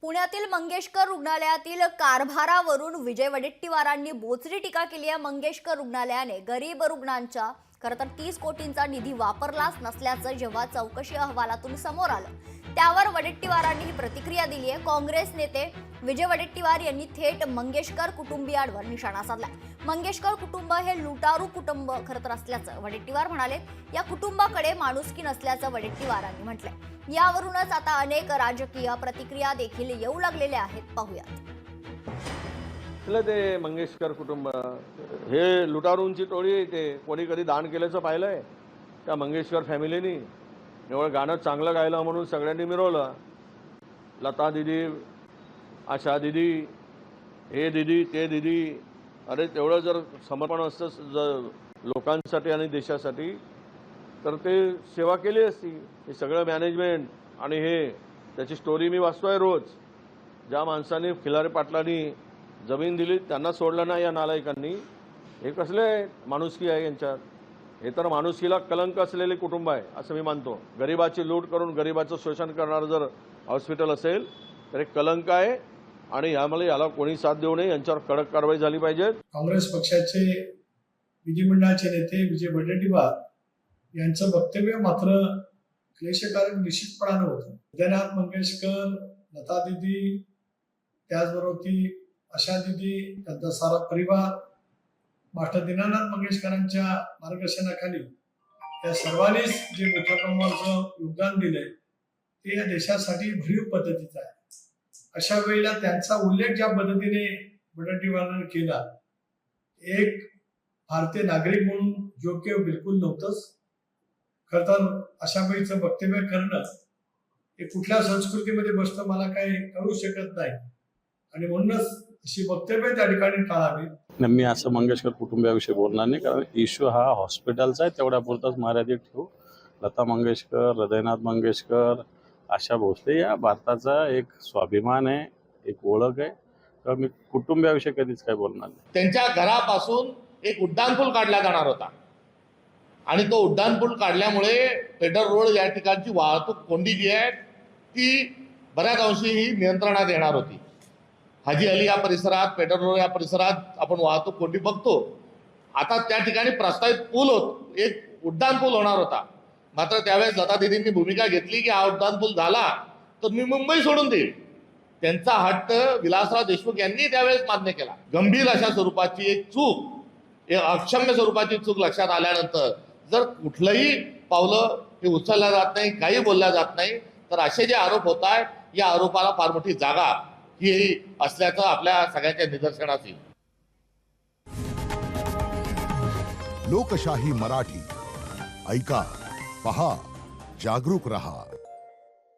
पुण्यातील मंगेशकर रुग्णालयातील कारभारावरून विजय वडेट्टीवारांनी बोचरी टीका केली आहे। मंगेशकर रुग्णालयाने गरीब रुग्णांच्या खरं तर 30 कोटींचा निधी वापरलाच नसल्याचं जेव्हा चौकशी अहवालातून समोर आलं त्यावर वडेट्टीवारांनी ही प्रतिक्रिया दिली आहे। काँग्रेस नेते विजय वडेट्टीवार यांनी थेट मंगेशकर कुटुंबियांवर निशाणा साधला। मंगेशकर कुटुंब हे लुटारू कुटुंब खरं तर असल्याचं वडेट्टीवार म्हणाले। या कुटुंबाकडे माणुसकी नसल्याचं वडेट्टीवारांनी म्हटलंय। यावरूनच आता अनेक राजकीय प्रतिक्रिया देखील येऊ लागलेल्या आहेत। पाहूयात। ते मंगेशकर कुटुंब हे लुटारूंची टोळी आहे। ते कोणी कधी दान केल्याचं पाहिलंय त्या मंगेशकर फॅमिलीनी? केवळ गाणं चांगलं गायलं म्हणून सगळ्यांनी मिरवलं। लता दीदी, आशा दीदी, हे दीदी, ते दीदी, अरे तेवढं जर समर्पण असतं जर लोकांसाठी आणि देशासाठी तर ते सेवा केली असती। हे सगळं मॅनेजमेंट आणि हे त्याची स्टोरी मी वाचतोय रोज। ज्या माणसांनी खिलारे पाटलांनी जमीन दिली त्यांना सोडलं नाही या नालायकांनी। हे कसले माणुसकी आहे यांच्यात? हे तर माणुसकीला कलंक असलेले कुटुंब आहे असं मी मानतो। गरिबाची लूट करून गरिबाचं शोषण करणारं जर हॉस्पिटल असेल तर एक कलंक आहे आणि याला कोणी साथ देऊ नये, यांच्यावर कडक कारवाई झाली पाहिजे। काँग्रेस पक्षाचे विधिमंडळाचे नेते विजय वडेट्टीवार यांचं वक्तव्य मात्र क्लेशकारक निश्चितपणानं होतं। उदयनाथ मंगेशकर, लता दीदी, त्याचबरोबर ती आशा दीदी, त्यांचा सारा परिवार मास्टर दीनानाथ मंगेशकरांच्या मार्गदर्शनाखाली या सर्वांनीच जे मोठ्या प्रमाणाचं योगदान दिलंय ते या देशासाठी भरीव पद्धतीचं आहे। अशा वेळेला त्यांचा उल्लेख ज्या पद्धतीने वडेट्टीवारांनी केला, एक भारतीय नागरिक म्हणून योग्य बिलकुल नव्हतंच। खरं तर अशा वेळीचं वक्तव्य करणं हे कुठल्या संस्कृतीमध्ये बसतं मला काही कळू शकत नाही आणि म्हणूनच अशी वक्तव्य त्या ठिकाणी टाळावी। मी असं मंगेशकर कुटुंबियाविषयी बोलणार नाही, कारण इश्यू हा हॉस्पिटलचा आहे, तेवढ्या पुरताच मर्यादित ठेवू। लता मंगेशकर, हृदयनाथ मंगेशकर, आशा भोसले या भारताचा एक स्वाभिमान आहे, एक ओळख आहे। तर मी कुटुंबियाविषयी कधीच काही बोलणार नाही। त्यांच्या घरापासून एक उड्डाणपूल काढला जाणार होता आणि तो उड्डाणपूल काढल्यामुळे फेडरल रोड या ठिकाणची वाहतूक कोंडी जी आहे ती बऱ्याच अंशी ही नियंत्रणात येणार होती। हाजी अली या परिसरात, फेडरल रोड या परिसरात आपण वाहतूक कोंडी बघतो। आता त्या ठिकाणी प्रस्तावित पूल एक उड्डाणपूल होणार होता, मात्र त्यावेळेस लता दीदींनी भूमिका घेतली की हा उड्डाणपूल झाला तर मी मुंबई सोडून देईल। त्यांचा हट्ट विलासराव देशमुख यांनी त्यावेळेस मान्य केला। गंभीर अशा स्वरूपाची एक चूक, अक्षम्य स्वरूपाची चूक लक्षात आल्यानंतर जर कुठलंही पावलं हे उचलल्या जात नाही, काही बोलल्या जात नाही, तर असे जे आरोप होत आहेत या आरोपाला फार मोठी जागा ही असल्याचं आपल्या सगळ्यांच्या निदर्शनास येईल। लोकशाही मराठी ऐका, पहा, जागरूक रहा।